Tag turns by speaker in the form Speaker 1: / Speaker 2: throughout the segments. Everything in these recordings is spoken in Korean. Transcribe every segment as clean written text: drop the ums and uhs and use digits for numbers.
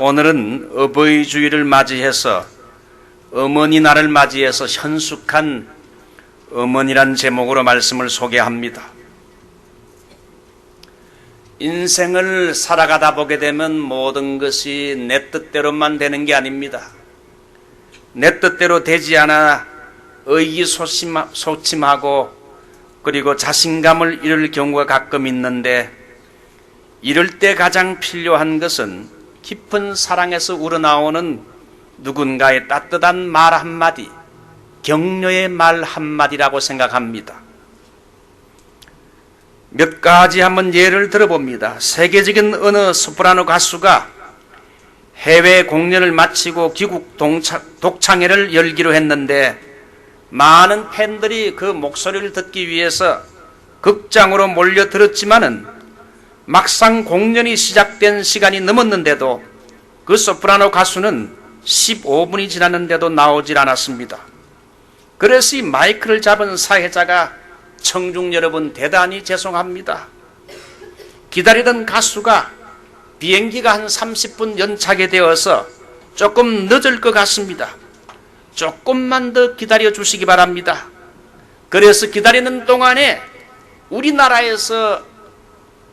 Speaker 1: 오늘은 어버이 주일을 맞이해서 어머니 날을 맞이해서 현숙한 어머니란 제목으로 말씀을 소개합니다. 인생을 살아가다 보게 되면 모든 것이 내 뜻대로만 되는 게 아닙니다. 내 뜻대로 되지 않아 의기소침하고 그리고 자신감을 잃을 경우가 가끔 있는데, 이럴 때 가장 필요한 것은 깊은 사랑에서 우러나오는 누군가의 따뜻한 말 한마디, 격려의 말 한마디라고 생각합니다. 몇 가지 한번 예를 들어봅니다. 세계적인 어느 소프라노 가수가 해외 공연을 마치고 귀국 독창회를 열기로 했는데, 많은 팬들이 그 목소리를 듣기 위해서 극장으로 몰려들었지만은 막상 공연이 시작된 시간이 넘었는데도 그 소프라노 가수는 15분이 지났는데도 나오질 않았습니다. 그래서 이 마이크를 잡은 사회자가 청중 여러분 대단히 죄송합니다. 기다리던 가수가 비행기가 한 30분 연착이 되어서 조금 늦을 것 같습니다. 조금만 더 기다려 주시기 바랍니다. 그래서 기다리는 동안에 우리나라에서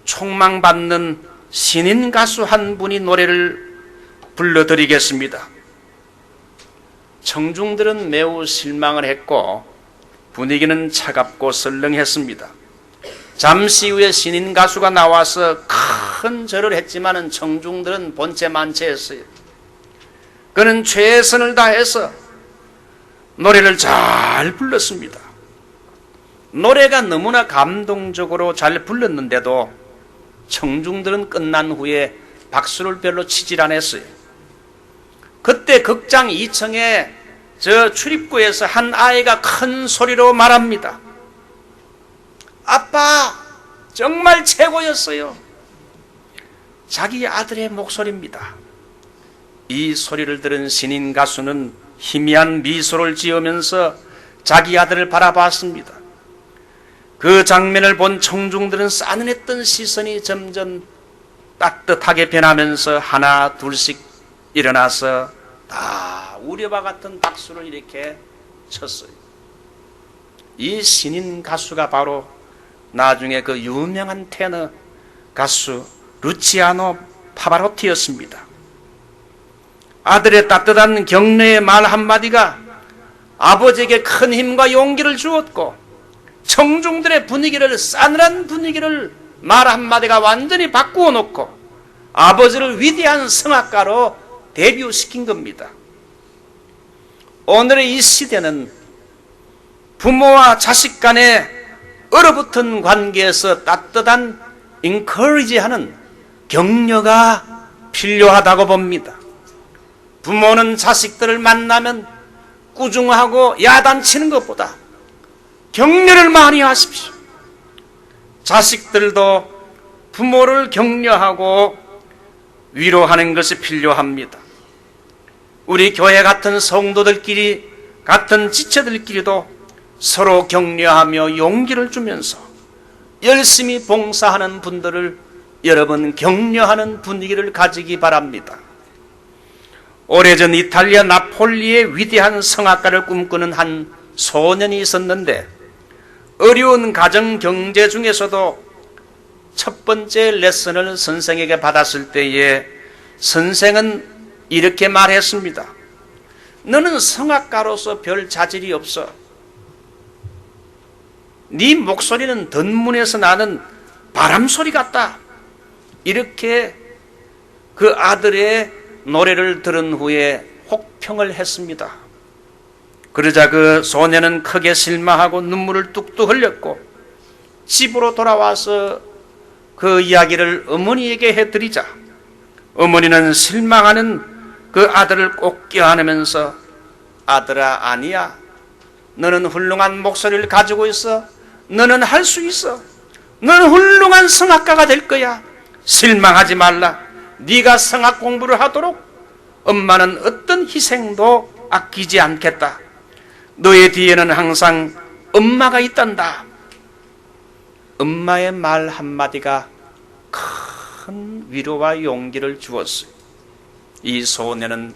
Speaker 1: 촉망받는 신인 가수 한 분이 노래를 불러드리겠습니다. 청중들은 매우 실망을 했고 분위기는 차갑고 설렁했습니다. 잠시 후에 신인 가수가 나와서 큰 절을 했지만은 청중들은 본체 만체했어요. 그는 최선을 다해서 노래를 잘 불렀습니다. 노래가 너무나 감동적으로 잘 불렀는데도 청중들은 끝난 후에 박수를 별로 치질 않았어요. 그때 극장 2층에 저 출입구에서 한 아이가 큰 소리로 말합니다. 아빠, 정말 최고였어요. 자기 아들의 목소리입니다. 이 소리를 들은 신인 가수는 희미한 미소를 지으면서 자기 아들을 바라봤습니다. 그 장면을 본 청중들은 싸늘했던 시선이 점점 따뜻하게 변하면서 하나 둘씩 일어나서 다 우려와 같은 박수를 이렇게 쳤어요. 이 신인 가수가 바로 나중에 그 유명한 테너 가수 루치아노 파바로티였습니다. 아들의 따뜻한 격려의 말 한마디가 아버지에게 큰 힘과 용기를 주었고, 청중들의 분위기를, 싸늘한 분위기를 말 한마디가 완전히 바꾸어 놓고 아버지를 위대한 성악가로 데뷔시킨 겁니다. 오늘의 이 시대는 부모와 자식 간의 얼어붙은 관계에서 따뜻한 encourage하는 격려가 필요하다고 봅니다. 부모는 자식들을 만나면 꾸중하고 야단치는 것보다 격려를 많이 하십시오. 자식들도 부모를 격려하고 위로하는 것이 필요합니다. 우리 교회 같은 성도들끼리, 같은 지체들끼리도 서로 격려하며 용기를 주면서 열심히 봉사하는 분들을 여러분 격려하는 분위기를 가지기 바랍니다. 오래전 이탈리아 나폴리의 위대한 성악가를 꿈꾸는 한 소년이 있었는데, 어려운 가정 경제 중에서도 첫 번째 레슨을 선생에게 받았을 때에 선생은 이렇게 말했습니다. 너는 성악가로서 별 자질이 없어. 네 목소리는 던문에서 나는 바람소리 같다. 이렇게 그 아들의 노래를 들은 후에 혹평을 했습니다. 그러자 그 소년은 크게 실망하고 눈물을 뚝뚝 흘렸고 집으로 돌아와서 그 이야기를 어머니에게 해드리자 어머니는 실망하는 그 아들을 꼭 껴안으면서 아들아, 아니야. 너는 훌륭한 목소리를 가지고 있어. 너는 할 수 있어. 너는 훌륭한 성악가가 될 거야. 실망하지 말라. 네가 성악 공부를 하도록 엄마는 어떤 희생도 아끼지 않겠다. 너의 뒤에는 항상 엄마가 있단다. 엄마의 말 한마디가 큰 위로와 용기를 주었어요. 이 소년은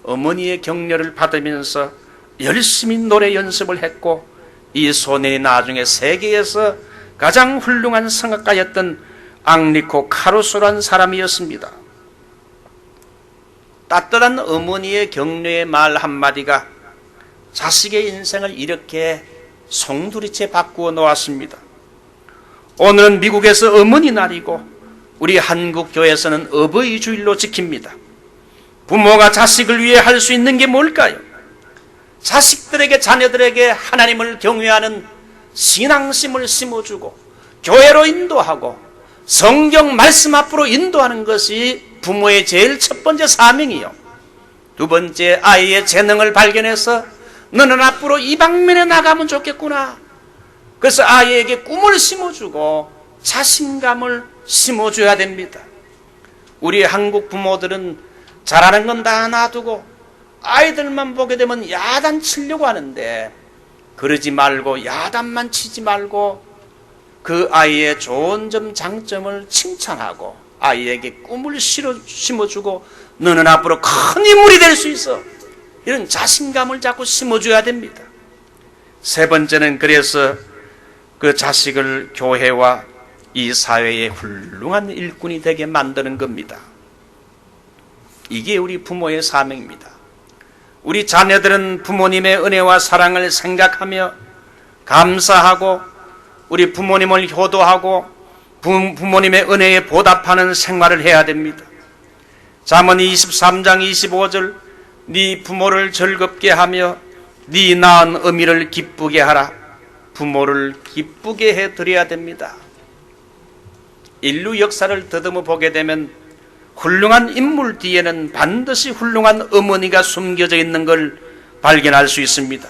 Speaker 1: 어머니의 격려를 받으면서 열심히 노래 연습을 했고, 이 소년이 나중에 세계에서 가장 훌륭한 성악가였던 앙리코 카루소라는 사람이었습니다. 따뜻한 어머니의 격려의 말 한마디가 자식의 인생을 이렇게 송두리째 바꾸어 놓았습니다. 오늘은 미국에서 어머니 날이고 우리 한국 교회에서는 어버이 주일로 지킵니다. 부모가 자식을 위해 할 수 있는 게 뭘까요? 자식들에게, 자녀들에게 하나님을 경외하는 신앙심을 심어주고 교회로 인도하고 성경 말씀 앞으로 인도하는 것이 부모의 제일 첫 번째 사명이요. 두 번째, 아이의 재능을 발견해서 너는 앞으로 이 방면에 나가면 좋겠구나. 그래서 아이에게 꿈을 심어주고 자신감을 심어줘야 됩니다. 우리 한국 부모들은 잘하는 건 다 놔두고 아이들만 보게 되면 야단 치려고 하는데, 그러지 말고 야단만 치지 말고 그 아이의 좋은 점, 장점을 칭찬하고 아이에게 꿈을 심어주고 너는 앞으로 큰 인물이 될 수 있어, 이런 자신감을 자꾸 심어줘야 됩니다. 세 번째는 그래서 그 자식을 교회와 이 사회의 훌륭한 일꾼이 되게 만드는 겁니다. 이게 우리 부모의 사명입니다. 우리 자녀들은 부모님의 은혜와 사랑을 생각하며 감사하고 우리 부모님을 효도하고 부모님의 은혜에 보답하는 생활을 해야 됩니다. 잠언 23장 25절, 네 부모를 즐겁게 하며 네 낳은 어미를 기쁘게 하라. 부모를 기쁘게 해드려야 됩니다. 인류 역사를 더듬어 보게 되면 훌륭한 인물 뒤에는 반드시 훌륭한 어머니가 숨겨져 있는 걸 발견할 수 있습니다.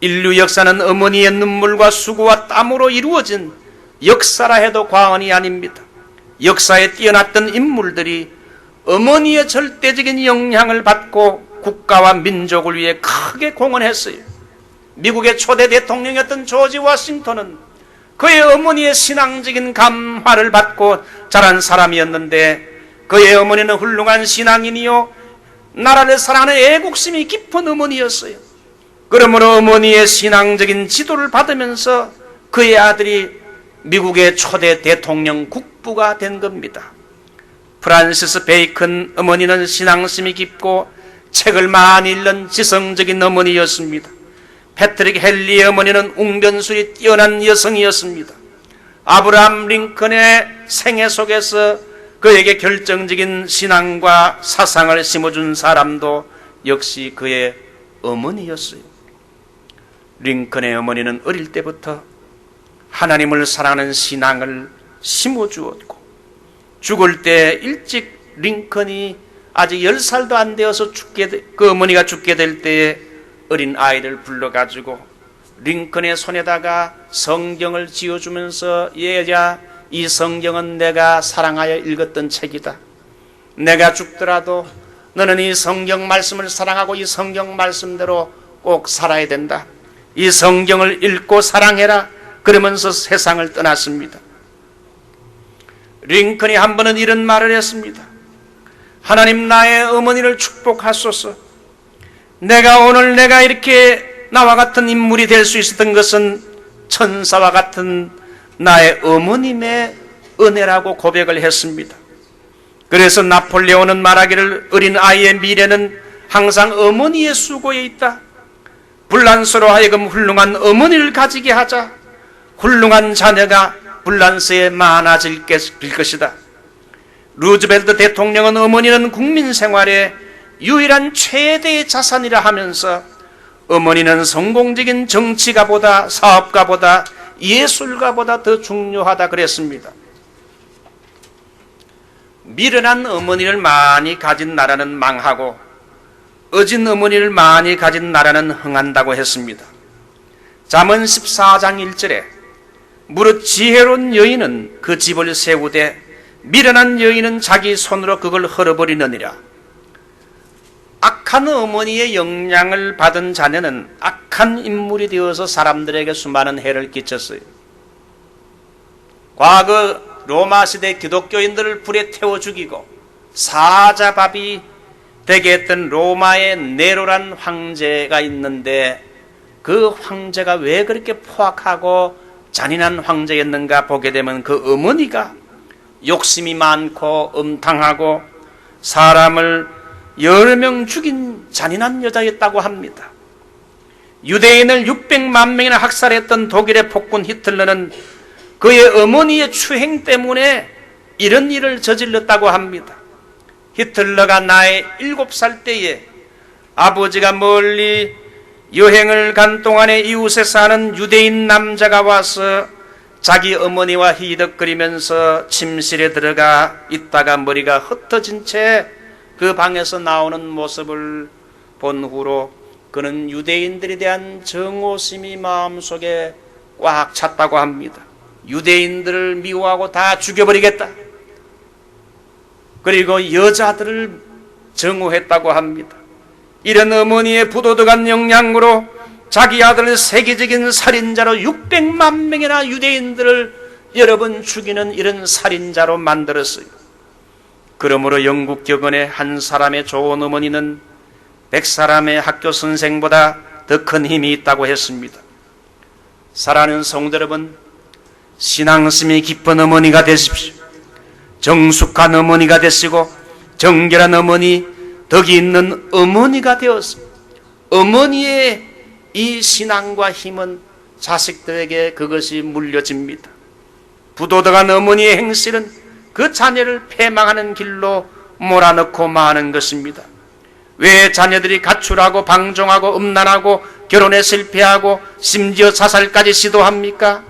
Speaker 1: 인류 역사는 어머니의 눈물과 수고와 땀으로 이루어진 역사라 해도 과언이 아닙니다. 역사에 뛰어났던 인물들이 어머니의 절대적인 영향을 받고 국가와 민족을 위해 크게 공헌했어요. 미국의 초대 대통령이었던 조지 워싱턴은 그의 어머니의 신앙적인 감화를 받고 자란 사람이었는데, 그의 어머니는 훌륭한 신앙인이요 나라를 사랑하는 애국심이 깊은 어머니였어요. 그러므로 어머니의 신앙적인 지도를 받으면서 그의 아들이 미국의 초대 대통령 국부가 된 겁니다. 프란시스 베이컨 어머니는 신앙심이 깊고 책을 많이 읽는 지성적인 어머니였습니다. 패트릭 헨리의 어머니는 웅변술이 뛰어난 여성이었습니다. 아브라함 링컨의 생애 속에서 그에게 결정적인 신앙과 사상을 심어준 사람도 역시 그의 어머니였어요. 링컨의 어머니는 어릴 때부터 하나님을 사랑하는 신앙을 심어주었고, 죽을 때 일찍 링컨이 아직 10살도 안 되어서 그 어머니가 죽게 될 때에 어린 아이를 불러가지고 링컨의 손에다가 성경을 쥐어주면서, 얘야, 이 성경은 내가 사랑하여 읽었던 책이다. 내가 죽더라도 너는 이 성경 말씀을 사랑하고 이 성경 말씀대로 꼭 살아야 된다. 이 성경을 읽고 사랑해라. 그러면서 세상을 떠났습니다. 링컨이 한 번은 이런 말을 했습니다. 하나님, 나의 어머니를 축복하소서. 내가 이렇게 나와 같은 인물이 될 수 있었던 것은 천사와 같은 나의 어머님의 은혜라고 고백을 했습니다. 그래서 나폴레온은 말하기를, 어린 아이의 미래는 항상 어머니의 수고에 있다. 불란서로 하여금 훌륭한 어머니를 가지게 하자. 훌륭한 자녀가 불란서에 많아질 것이다. 루즈벨트 대통령은 어머니는 국민 생활의 유일한 최대의 자산이라 하면서 어머니는 성공적인 정치가보다, 사업가보다, 예술가보다 더 중요하다 그랬습니다. 미련한 어머니를 많이 가진 나라는 망하고 어진 어머니를 많이 가진 나라는 흥한다고 했습니다. 잠언 14장 1절에 무릇 지혜로운 여인은 그 집을 세우되 미련한 여인은 자기 손으로 그걸 헐어버리느니라. 악한 어머니의 영향을 받은 자녀는 악한 인물이 되어서 사람들에게 수많은 해를 끼쳤어요. 과거 로마 시대 기독교인들을 불에 태워 죽이고 사자밥이 되게 했던 로마의 네로란 황제가 있는데 그 황제가 왜 그렇게 포악하고 잔인한 황제였는가 보게 되면 그 어머니가 욕심이 많고 음탕하고 사람을 여러 명 죽인 잔인한 여자였다고 합니다. 유대인을 600만 명이나 학살했던 독일의 폭군 히틀러는 그의 어머니의 추행 때문에 이런 일을 저질렀다고 합니다. 히틀러가 나이 7살 때에 아버지가 멀리 여행을 간 동안에 이웃에 사는 유대인 남자가 와서 자기 어머니와 히덕거리면서 침실에 들어가 있다가 머리가 흩어진 채 그 방에서 나오는 모습을 본 후로 그는 유대인들에 대한 정오심이 마음속에 꽉 찼다고 합니다. 유대인들을 미워하고 다 죽여버리겠다. 그리고 여자들을 정오했다고 합니다. 이런 어머니의 부도덕한 영향으로 자기 아들을 세계적인 살인자로 600만 명이나 유대인들을 여러 번 죽이는 이런 살인자로 만들었어요. 그러므로 영국 격언의 한 사람의 좋은 어머니는 100사람의 학교 선생보다 더 큰 힘이 있다고 했습니다. 사랑하는 성도 여러분, 신앙심이 깊은 어머니가 되십시오. 정숙한 어머니가 되시고 정결한 어머니, 덕이 있는 어머니가 되어서 어머니의 이 신앙과 힘은 자식들에게 그것이 물려집니다. 부도덕한 어머니의 행실은 그 자녀를 패망하는 길로 몰아넣고 마는 것입니다. 왜 자녀들이 가출하고 방종하고 음란하고 결혼에 실패하고 심지어 자살까지 시도합니까?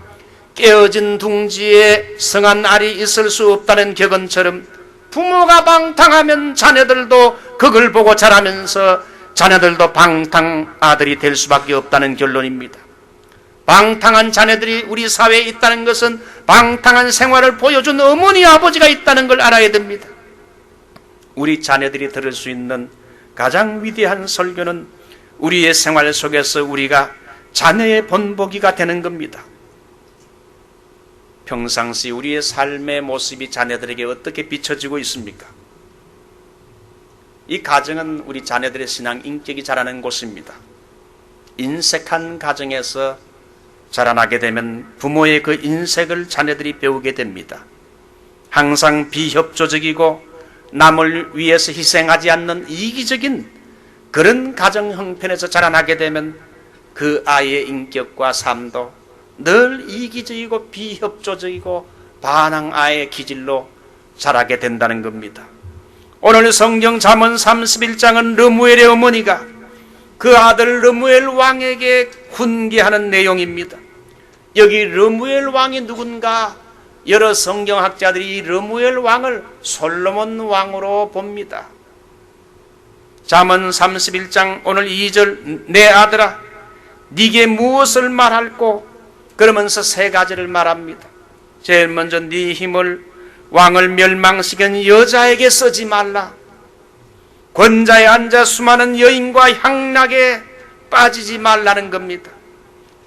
Speaker 1: 깨어진 둥지에 성한 알이 있을 수 없다는 격언처럼 부모가 방탕하면 자녀들도 그걸 보고 자라면서 자녀들도 방탕 아들이 될 수밖에 없다는 결론입니다. 방탕한 자녀들이 우리 사회에 있다는 것은 방탕한 생활을 보여준 어머니 아버지가 있다는 걸 알아야 됩니다. 우리 자녀들이 들을 수 있는 가장 위대한 설교는 우리의 생활 속에서 우리가 자녀의 본보기가 되는 겁니다. 평상시 우리의 삶의 모습이 자녀들에게 어떻게 비춰지고 있습니까? 이 가정은 우리 자녀들의 신앙 인격이 자라는 곳입니다. 인색한 가정에서 자라나게 되면 부모의 그 인색을 자녀들이 배우게 됩니다. 항상 비협조적이고 남을 위해서 희생하지 않는 이기적인 그런 가정 형편에서 자라나게 되면 그 아이의 인격과 삶도 늘 이기적이고 비협조적이고 반항아의 기질로 자라게 된다는 겁니다. 오늘 성경 잠언 31장은 르무엘의 어머니가 그 아들 르무엘 왕에게 훈계하는 내용입니다. 여기 르무엘 왕이 누군가? 여러 성경학자들이 르무엘 왕을 솔로몬 왕으로 봅니다. 잠언 31장 오늘 2절 내 아들아 네게 무엇을 말할꼬? 그러면서 세 가지를 말합니다. 제일 먼저 네 힘을 왕을 멸망시킨 여자에게 쓰지 말라. 권자에 앉아 수많은 여인과 향락에 빠지지 말라는 겁니다.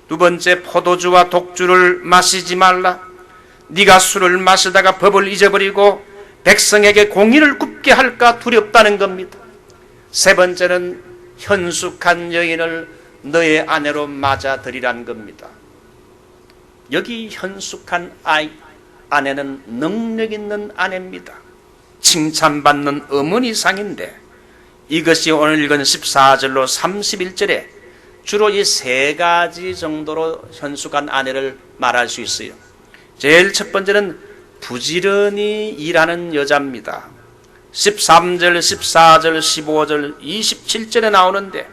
Speaker 1: 두 번째 포도주와 독주를 마시지 말라. 네가 술을 마시다가 법을 잊어버리고 백성에게 공의를 굽게 할까 두렵다는 겁니다. 세 번째는 현숙한 여인을 너의 아내로 맞아들이라는 겁니다. 여기 현숙한 아내는 능력 있는 아내입니다. 칭찬받는 어머니상인데 이것이 오늘 읽은 14절로 31절에 주로 이 세 가지 정도로 현숙한 아내를 말할 수 있어요. 제일 첫 번째는 부지런히 일하는 여자입니다. 13절, 14절, 15절, 27절에 나오는데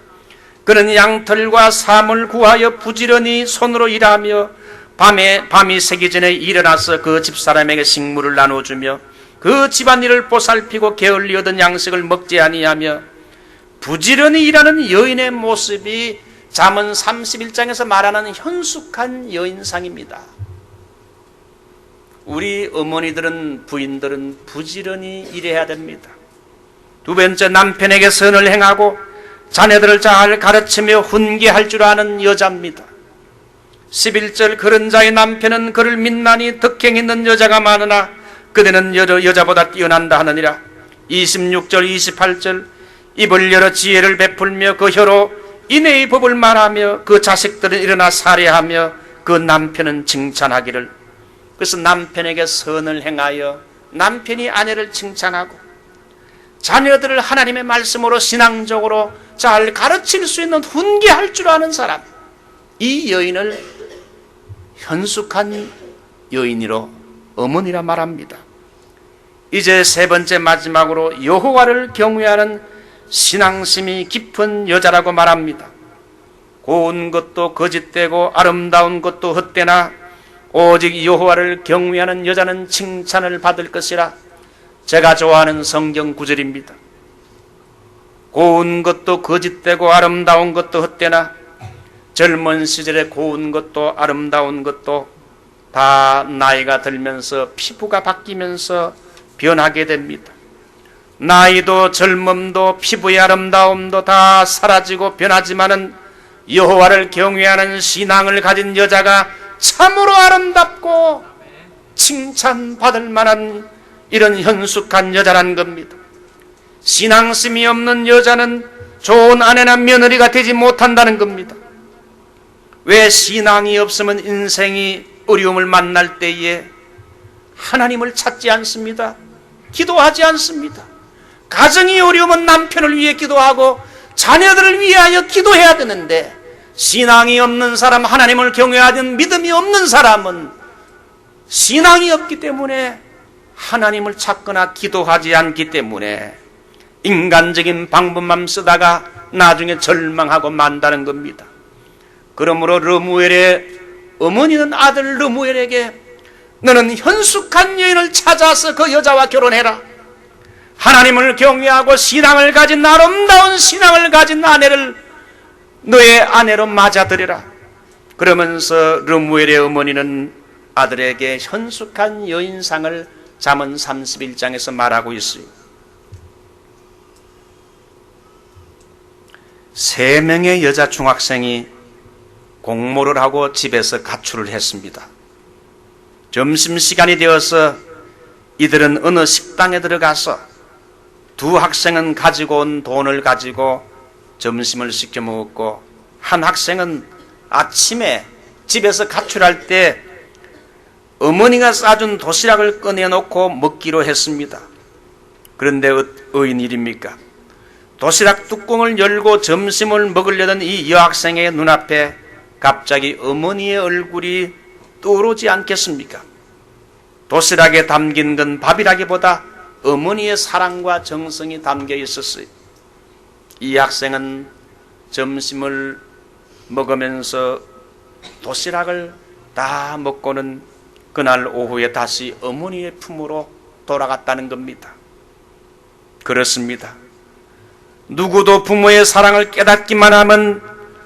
Speaker 1: 그는 양털과 삶을 구하여 부지런히 손으로 일하며 밤이 새기 전에 일어나서 그 집사람에게 식물을 나눠주며 그 집안일을 보살피고 게을리 얻은 양식을 먹지 아니하며 부지런히 일하는 여인의 모습이 잠언 31장에서 말하는 현숙한 여인상입니다. 우리 어머니들은 부인들은 부지런히 일해야 됩니다. 두 번째 남편에게 선을 행하고 자녀들을 잘 가르치며 훈계할 줄 아는 여자입니다. 11절 그런 자의 남편은 그를 믿나니 덕행 있는 여자가 많으나 그대는 여자보다 뛰어난다 하느니라. 26절 28절 입을 열어 지혜를 베풀며 그 혀로 인애의 법을 말하며 그 자식들은 일어나 살해하며 그 남편은 칭찬하기를. 그래서 남편에게 선을 행하여 남편이 아내를 칭찬하고 자녀들을 하나님의 말씀으로 신앙적으로 잘 가르칠 수 있는 훈계할 줄 아는 사람, 이 여인을 현숙한 여인으로 어머니라 말합니다. 이제 세 번째 마지막으로 여호와를 경외하는 신앙심이 깊은 여자라고 말합니다. 고운 것도 거짓되고 아름다운 것도 헛되나 오직 여호와를 경외하는 여자는 칭찬을 받을 것이라. 제가 좋아하는 성경 구절입니다. 고운 것도 거짓되고 아름다운 것도 헛되나 젊은 시절에 고운 것도 아름다운 것도 다 나이가 들면서 피부가 바뀌면서 변하게 됩니다. 나이도 젊음도 피부의 아름다움도 다 사라지고 변하지만은 여호와를 경외하는 신앙을 가진 여자가 참으로 아름답고 칭찬받을 만한 이런 현숙한 여자란 겁니다. 신앙심이 없는 여자는 좋은 아내나 며느리가 되지 못한다는 겁니다. 왜 신앙이 없으면 인생이 어려움을 만날 때에 하나님을 찾지 않습니다. 기도하지 않습니다. 가정이 어려우면 남편을 위해 기도하고 자녀들을 위하여 기도해야 되는데, 신앙이 없는 사람, 하나님을 경외하는 믿음이 없는 사람은 신앙이 없기 때문에 하나님을 찾거나 기도하지 않기 때문에 인간적인 방법만 쓰다가 나중에 절망하고 만다는 겁니다. 그러므로 르무엘의 어머니는 아들 르무엘에게 너는 현숙한 여인을 찾아서 그 여자와 결혼해라. 하나님을 경외하고 신앙을 가진, 아름다운 신앙을 가진 아내를 너의 아내로 맞아들여라. 그러면서 르무엘의 어머니는 아들에게 현숙한 여인상을 잠언 31장에서 말하고 있어요. 3명의 여자 중학생이 공모를 하고 집에서 가출을 했습니다. 점심시간이 되어서 이들은 어느 식당에 들어가서 두 학생은 가지고 온 돈을 가지고 점심을 시켜 먹었고, 한 학생은 아침에 집에서 가출할 때 어머니가 싸준 도시락을 꺼내놓고 먹기로 했습니다. 그런데 어인 일입니까? 도시락 뚜껑을 열고 점심을 먹으려던 이 여학생의 눈앞에 갑자기 어머니의 얼굴이 떠오르지 않겠습니까? 도시락에 담긴 건 밥이라기보다 어머니의 사랑과 정성이 담겨 있었어요. 이 학생은 점심을 먹으면서 도시락을 다 먹고는 그날 오후에 다시 어머니의 품으로 돌아갔다는 겁니다. 그렇습니다. 누구도 부모의 사랑을 깨닫기만 하면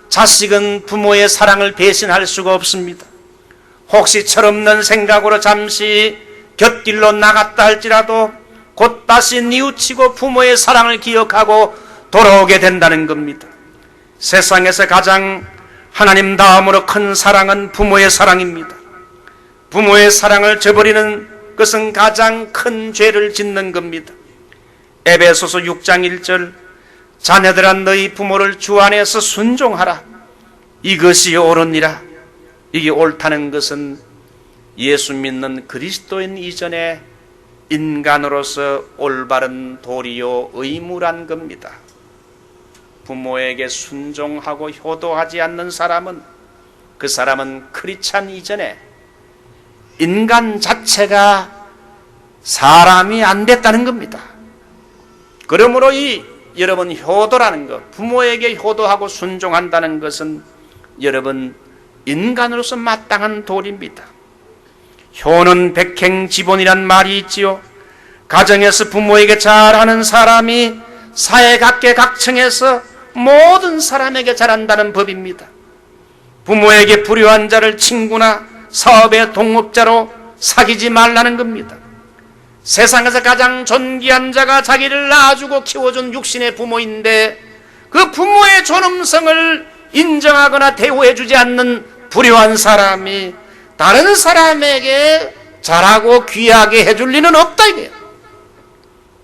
Speaker 1: 자식은 부모의 사랑을 배신할 수가 없습니다. 혹시 철없는 생각으로 잠시 곁길로 나갔다 할지라도 곧 다시 뉘우치고 부모의 사랑을 기억하고 돌아오게 된다는 겁니다. 세상에서 가장 하나님 다음으로 큰 사랑은 부모의 사랑입니다. 부모의 사랑을 저버리는 것은 가장 큰 죄를 짓는 겁니다. 에베소서 6장 1절 자녀들아 너희 부모를 주 안에서 순종하라. 이것이 옳으니라. 이게 옳다는 것은 예수 믿는 그리스도인 이전에 인간으로서 올바른 도리요 의무란 겁니다. 부모에게 순종하고 효도하지 않는 사람은 그 사람은 크리스찬 이전에 인간 자체가 사람이 안 됐다는 겁니다. 그러므로 여러분 효도라는 것, 부모에게 효도하고 순종한다는 것은 여러분 인간으로서 마땅한 도리입니다. 효는 백행지본이란 말이 있지요. 가정에서 부모에게 잘하는 사람이 사회 각계각층에서 모든 사람에게 잘한다는 법입니다. 부모에게 불효한 자를 친구나 사업의 동업자로 사귀지 말라는 겁니다. 세상에서 가장 존귀한 자가 자기를 낳아주고 키워준 육신의 부모인데 그 부모의 존엄성을 인정하거나 대우해주지 않는 불효한 사람이 다른 사람에게 잘하고 귀하게 해줄 리는 없다 이거예요.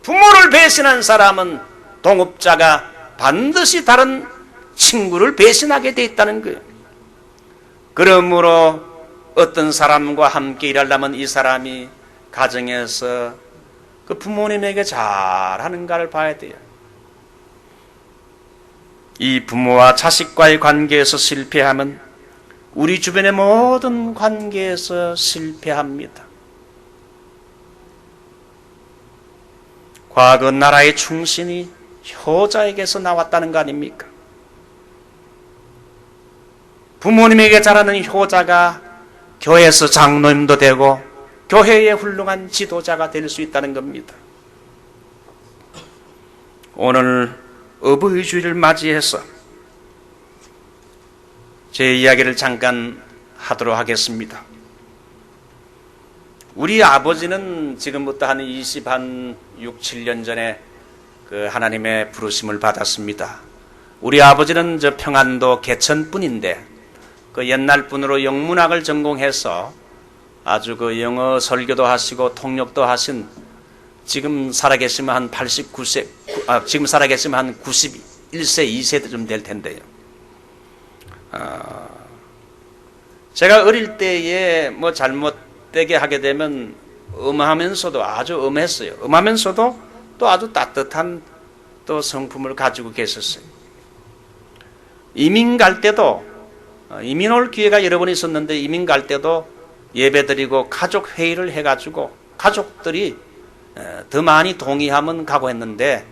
Speaker 1: 부모를 배신한 사람은 동업자가 반드시 다른 친구를 배신하게 돼 있다는 거예요. 그러므로 어떤 사람과 함께 일하려면 이 사람이 가정에서 그 부모님에게 잘하는가를 봐야 돼요. 이 부모와 자식과의 관계에서 실패하면 우리 주변의 모든 관계에서 실패합니다. 과거 나라의 충신이 효자에게서 나왔다는 거 아닙니까? 부모님에게 잘하는 효자가 교회에서 장로님도 되고 교회의 훌륭한 지도자가 될 수 있다는 겁니다. 오늘 어버이 주일을 맞이해서 제 이야기를 잠깐 하도록 하겠습니다. 우리 아버지는 지금부터 한 6, 7년 전에 그 하나님의 부르심을 받았습니다. 우리 아버지는 저 평안도 개천분인데 그 옛날 분으로 영문학을 전공해서 아주 그 영어 설교도 하시고 통역도 하신, 지금 살아계시면 한 89세, 지금 살아계시면 한 91세, 2세 좀 될 텐데요. 제가 어릴 때에 뭐 잘못되게 하게 되면 엄하면서도 아주 엄했어요. 엄하면서도 또 아주 따뜻한 또 성품을 가지고 계셨어요. 이민 갈 때도, 이민 올 기회가 여러 번 있었는데 이민 갈 때도 예배드리고 가족 회의를 해가지고 가족들이 더 많이 동의하면 가고 했는데,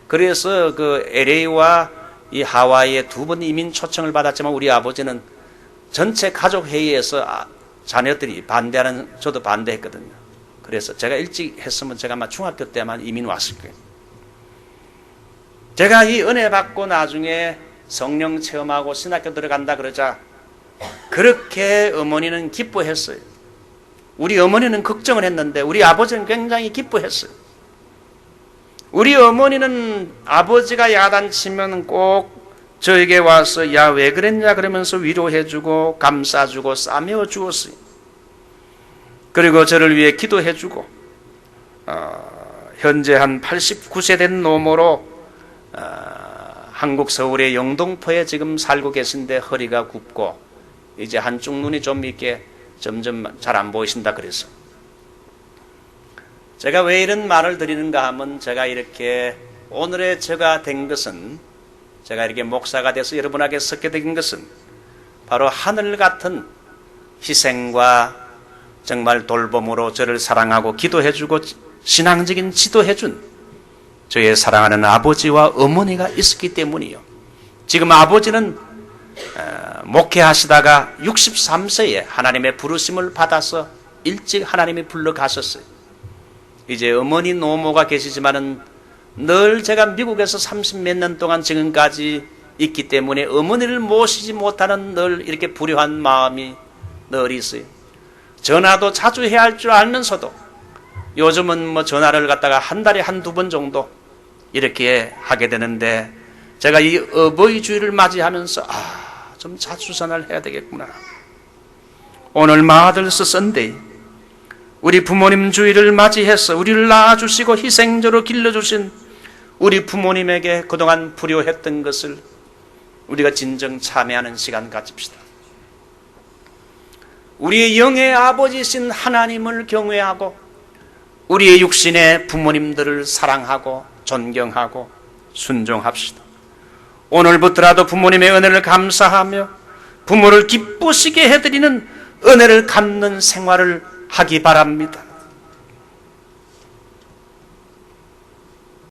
Speaker 1: 그래서 그 LA와 이 하와이에 2번 이민 초청을 받았지만 우리 아버지는 전체 가족 회의에서 자녀들이 반대하는, 저도 반대했거든요. 그래서 제가 일찍 했으면 제가 아마 중학교 때만 이민 왔을 거예요. 제가 이 은혜 받고 나중에 성령 체험하고 신학교 들어간다 그러자 그렇게 어머니는 기뻐했어요. 우리 어머니는 걱정을 했는데 우리 아버지는 굉장히 기뻐했어요. 우리 어머니는 아버지가 야단치면 꼭 저에게 와서 야, 왜 그랬냐 그러면서 위로해주고 감싸주고 싸매어 주었어요. 그리고 저를 위해 기도해주고 현재 한 89세 된 노모로 한국 서울의 영동포에 지금 살고 계신데 허리가 굽고 이제 한쪽 눈이 좀 이렇게 점점 잘 안 보이신다 그래서. 제가 왜 이런 말을 드리는가 하면, 제가 이렇게 오늘의 제가 된 것은, 제가 이렇게 목사가 돼서 여러분에게 섰게 된 것은 바로 하늘 같은 희생과 정말 돌봄으로 저를 사랑하고 기도해주고 신앙적인 지도해준 저의 사랑하는 아버지와 어머니가 있었기 때문이요. 지금 아버지는 목회하시다가 63세에 하나님의 부르심을 받아서 일찍 하나님이 불러가셨어요. 이제 어머니 노모가 계시지만은 늘 제가 미국에서 30몇 년 동안 지금까지 있기 때문에 어머니를 모시지 못하는 늘 이렇게 불효한 마음이 늘 있어요. 전화도 자주 해야 할 줄 알면서도 요즘은 뭐 전화를 갖다가 한 달에 한두 번 정도 이렇게 하게 되는데, 제가 이 어버이 주일을 맞이하면서 좀 자주 전화를 해야 되겠구나. 오늘 마더스 선데이, 우리 부모님 주일을 맞이해서 우리를 낳아주시고 희생적으로 길러주신 우리 부모님에게 그동안 불효했던 것을 우리가 진정 참회하는 시간 가집시다. 우리의 영의 아버지신 하나님을 경외하고 우리의 육신의 부모님들을 사랑하고 존경하고 순종합시다. 오늘부터라도 부모님의 은혜를 감사하며 부모를 기쁘시게 해드리는 은혜를 갚는 생활을 하기 바랍니다.